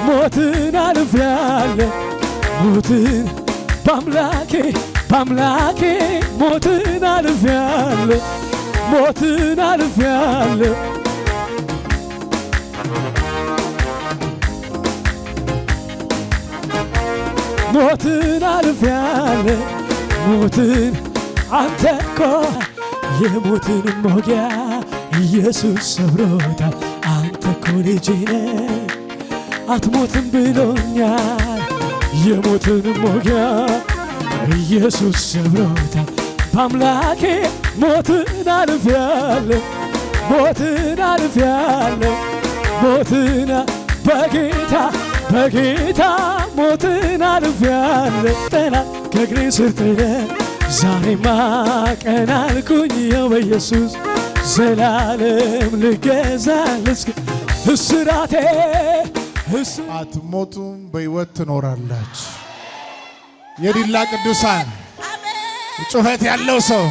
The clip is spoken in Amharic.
ሞትን አልፌአለሁ ሞትን በአምላኬ ሞትን አልፌአለሁ ሞትን አልፌአለሁ ሞትን አልፌአለሁ ሞትን አንተ እኮ የሞትን ሞጊያ ኢየሱስ ሰብሮታል አንተ እኮ ልጄ ነህ አትሞትም ብሎኛል የሞትን ሞጊያ ኢየሱስ ሰብሮታል በአምላኬ ሞትን አልፌአለሁ ሞትን በጌታ ሞትን አልፌአለሁ ጠላት ከእግሬ ስር ጥለህ ዛሬማ ቀና አልኩኝ በኢየሱስ ዘላለም ልገዛልህ እስራቴ አትሞቱም በሕይወት ትኖራላችሁ። የዲላ ቅዱሳን ጩኸት ያለው ሰው